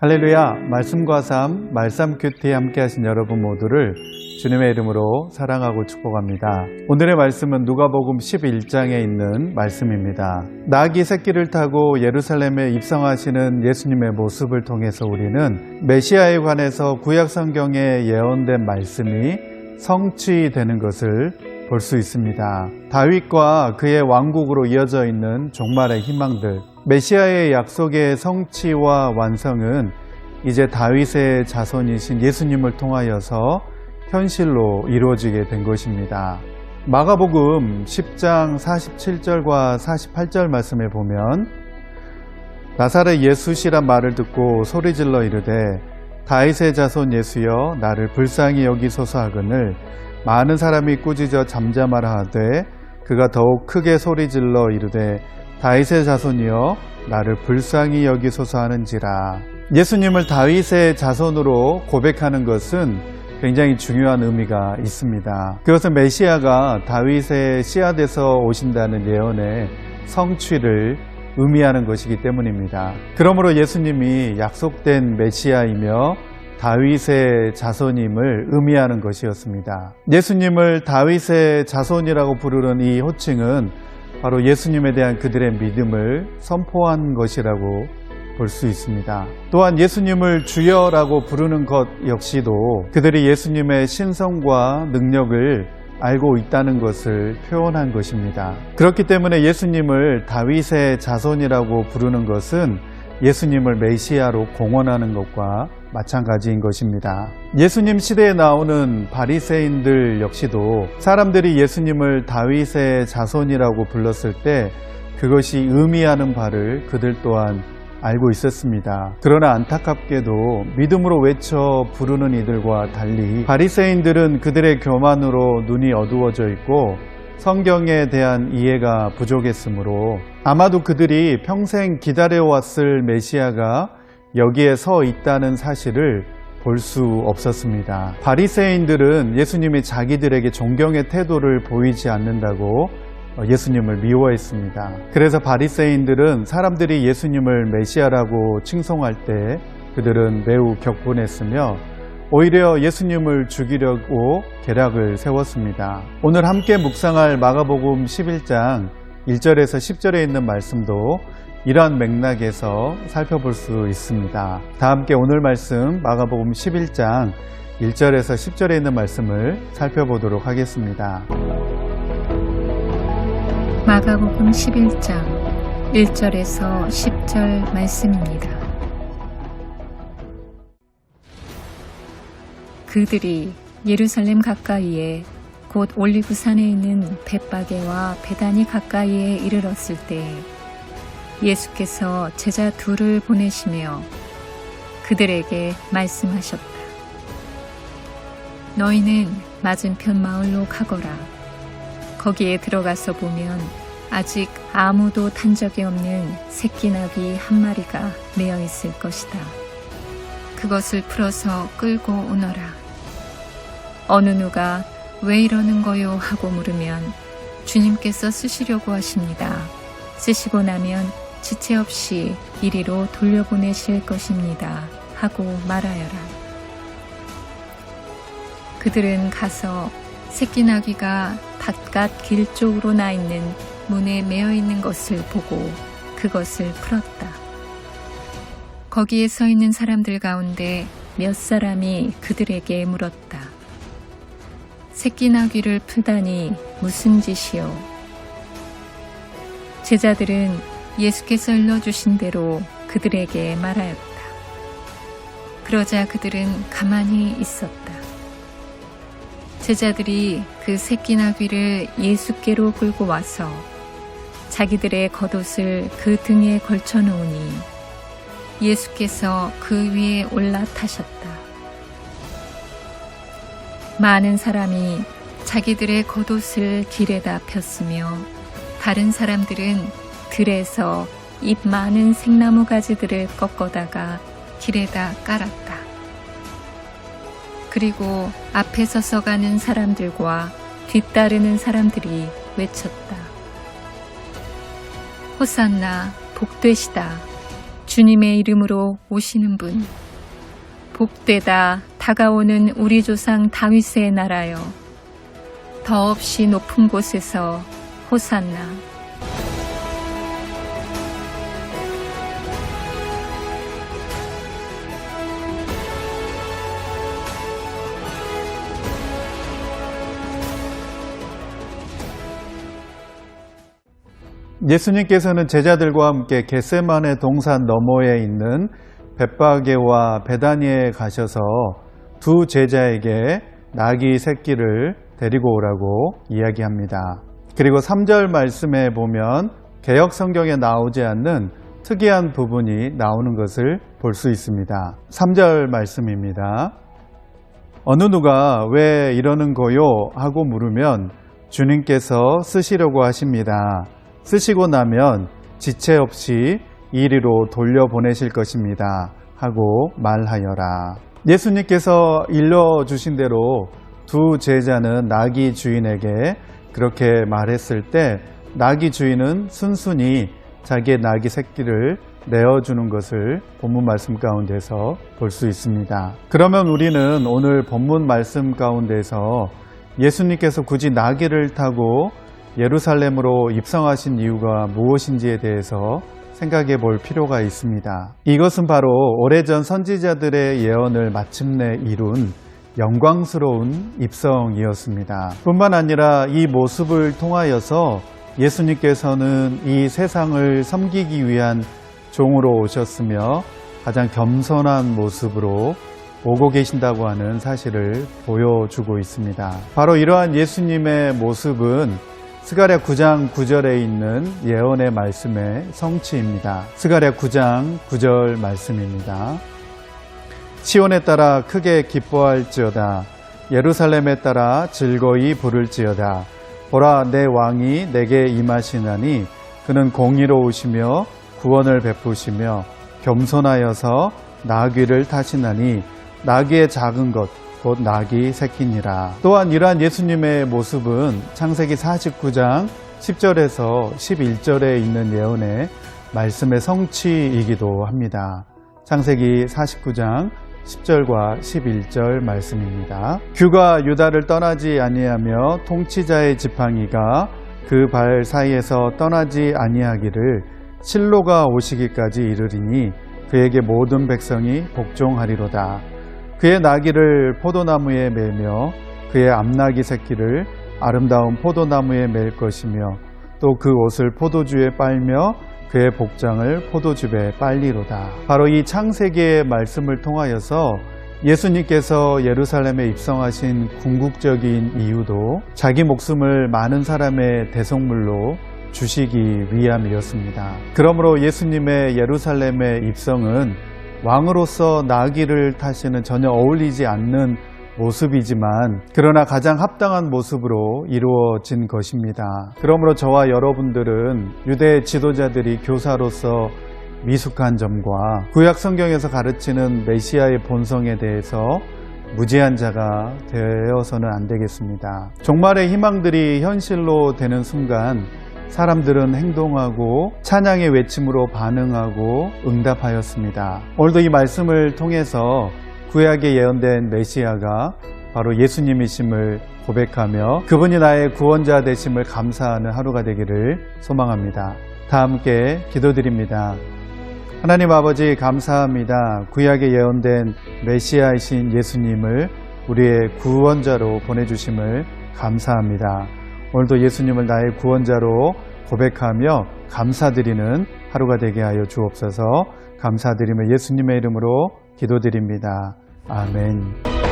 할렐루야, 말씀과 삶, 말씀 큐티에 함께 하신 여러분 모두를 주님의 이름으로 사랑하고 축복합니다. 오늘의 말씀은 누가복음 11장에 있는 말씀입니다. 낙이 새끼를 타고 예루살렘에 입성하시는 예수님의 모습을 통해서 우리는 메시아에 관해서 구약 성경에 예언된 말씀이 성취되는 것을 볼 수 있습니다. 다윗과 그의 왕국으로 이어져 있는 종말의 희망들, 메시아의 약속의 성취와 완성은 이제 다윗의 자손이신 예수님을 통하여서 현실로 이루어지게 된 것입니다. 마가복음 10장 47절과 48절 말씀에 보면 나사렛 예수시란 말을 듣고 소리질러 이르되 다윗의 자손 예수여 나를 불쌍히 여기소서 하거늘 많은 사람이 꾸짖어 잠잠하라 하되 그가 더욱 크게 소리질러 이르되 다윗의 자손이여 나를 불쌍히 여기소서 하는지라. 예수님을 다윗의 자손으로 고백하는 것은 굉장히 중요한 의미가 있습니다. 그것은 메시아가 다윗의 씨앗에서 오신다는 예언의 성취를 의미하는 것이기 때문입니다. 그러므로 예수님이 약속된 메시아이며 다윗의 자손임을 의미하는 것이었습니다. 예수님을 다윗의 자손이라고 부르는 이 호칭은 바로 예수님에 대한 그들의 믿음을 선포한 것이라고 볼 수 있습니다. 또한 예수님을 주여라고 부르는 것 역시도 그들이 예수님의 신성과 능력을 알고 있다는 것을 표현한 것입니다. 그렇기 때문에 예수님을 다윗의 자손이라고 부르는 것은 예수님을 메시아로 공언하는 것과 마찬가지인 것입니다. 예수님 시대에 나오는 바리새인들 역시도 사람들이 예수님을 다윗의 자손이라고 불렀을 때 그것이 의미하는 바를 그들 또한 알고 있었습니다. 그러나 안타깝게도 믿음으로 외쳐 부르는 이들과 달리 바리새인들은 그들의 교만으로 눈이 어두워져 있고 성경에 대한 이해가 부족했으므로 아마도 그들이 평생 기다려왔을 메시아가 여기에 서 있다는 사실을 볼 수 없었습니다. 바리새인들은 예수님이 자기들에게 존경의 태도를 보이지 않는다고 예수님을 미워했습니다. 그래서 바리새인들은 사람들이 예수님을 메시아라고 칭송할 때 그들은 매우 격분했으며 오히려 예수님을 죽이려고 계략을 세웠습니다. 오늘 함께 묵상할 마가복음 11장 1절에서 10절에 있는 말씀도 이러한 맥락에서 살펴볼 수 있습니다. 다 함께 오늘 말씀 마가복음 11장 1절에서 10절에 있는 말씀을 살펴보도록 하겠습니다. 마가복음 11장 1절에서 10절 말씀입니다. 그들이 예루살렘 가까이에 곧 올리브산에 있는 벳바게와 베다니 가까이에 이르렀을 때 예수께서 제자 둘을 보내시며 그들에게 말씀하셨다. 너희는 맞은편 마을로 가거라. 거기에 들어가서 보면 아직 아무도 탄 적이 없는 새끼 나귀 한 마리가 매어 있을 것이다. 그것을 풀어서 끌고 오너라. 어느 누가 왜 이러는 거요 하고 물으면 주님께서 쓰시려고 하십니다. 쓰시고 나면 지체 없이 이리로 돌려보내실 것입니다. 하고 말하여라. 그들은 가서 새끼 나귀가 밭갓 길 쪽으로 나 있는 문에 매어 있는 것을 보고 그것을 풀었다. 거기에 서 있는 사람들 가운데 몇 사람이 그들에게 물었다. 새끼 나귀를 풀다니 무슨 짓이요? 제자들은 예수께서 일러주신 대로 그들에게 말하였다. 그러자 그들은 가만히 있었다. 제자들이 그 새끼 나귀를 예수께로 끌고 와서 자기들의 겉옷을 그 등에 걸쳐 놓으니 예수께서 그 위에 올라타셨다. 많은 사람이 자기들의 겉옷을 길에다 폈으며 다른 사람들은 들에서 잎 많은 생나무 가지들을 꺾어다가 길에다 깔았다. 그리고 앞에 서서 가는 사람들과 뒤따르는 사람들이 외쳤다. 호산나 복되시다. 주님의 이름으로 오시는 분, 복되다 다가오는 우리 조상 다윗의 나라여, 더없이 높은 곳에서 호산나. 예수님께서는 제자들과 함께 겟세마네 동산 너머에 있는 벳바게와 베다니에 가셔서 두 제자에게 나귀 새끼를 데리고 오라고 이야기합니다. 그리고 3절 말씀에 보면 개역 성경에 나오지 않는 특이한 부분이 나오는 것을 볼 수 있습니다. 3절 말씀입니다. 어느 누가 왜 이러는 거요? 하고 물으면 주님께서 쓰시려고 하십니다. 쓰시고 나면 지체 없이 이리로 돌려보내실 것입니다. 하고 말하여라. 예수님께서 일러주신 대로 두 제자는 나귀 주인에게 그렇게 말했을 때 나귀 주인은 순순히 자기의 나귀 새끼를 내어주는 것을 본문 말씀 가운데서 볼 수 있습니다. 그러면 우리는 오늘 본문 말씀 가운데서 예수님께서 굳이 나귀를 타고 예루살렘으로 입성하신 이유가 무엇인지에 대해서 생각해 볼 필요가 있습니다. 이것은 바로 오래전 선지자들의 예언을 마침내 이룬 영광스러운 입성이었습니다. 뿐만 아니라 이 모습을 통하여서 예수님께서는 이 세상을 섬기기 위한 종으로 오셨으며 가장 겸손한 모습으로 오고 계신다고 하는 사실을 보여주고 있습니다. 바로 이러한 예수님의 모습은 스가랴 9장 9절에 있는 예언의 말씀의 성취입니다. 스가랴 9장 9절 말씀입니다. 시온에 따라 크게 기뻐할지어다. 예루살렘에 따라 즐거이 부를지어다. 보라, 내 왕이 내게 임하시나니 그는 공의로우시며 구원을 베푸시며 겸손하여서 나귀를 타시나니 나귀의 작은 것 곧 나귀 새끼니라. 또한 이러한 예수님의 모습은 창세기 49장 10절에서 11절에 있는 예언의 말씀의 성취이기도 합니다. 창세기 49장 10절과 11절 말씀입니다. 규가 유다를 떠나지 아니하며 통치자의 지팡이가 그 발 사이에서 떠나지 아니하기를 실로가 오시기까지 이르리니 그에게 모든 백성이 복종하리로다. 그의 나귀를 포도나무에 매며 그의 암나귀 새끼를 아름다운 포도나무에 맬 것이며 또 그 옷을 포도주에 빨며 그의 복장을 포도즙에 빨리로다. 바로 이 창세기의 말씀을 통하여서 예수님께서 예루살렘에 입성하신 궁극적인 이유도 자기 목숨을 많은 사람의 대속물로 주시기 위함이었습니다. 그러므로 예수님의 예루살렘의 입성은 왕으로서 나귀를 타시는 전혀 어울리지 않는 모습이지만 그러나 가장 합당한 모습으로 이루어진 것입니다. 그러므로 저와 여러분들은 유대 지도자들이 교사로서 미숙한 점과 구약 성경에서 가르치는 메시아의 본성에 대해서 무지한 자가 되어서는 안 되겠습니다. 종말의 희망들이 현실로 되는 순간 사람들은 행동하고 찬양의 외침으로 반응하고 응답하였습니다. 오늘도 이 말씀을 통해서 구약에 예언된 메시아가 바로 예수님이심을 고백하며 그분이 나의 구원자 되심을 감사하는 하루가 되기를 소망합니다. 다 함께 기도드립니다. 하나님 아버지 감사합니다. 구약에 예언된 메시아이신 예수님을 우리의 구원자로 보내주심을 감사합니다. 오늘도 예수님을 나의 구원자로 고백하며 감사드리는 하루가 되게 하여 주옵소서. 감사드리며 예수님의 이름으로 기도드립니다. 아멘.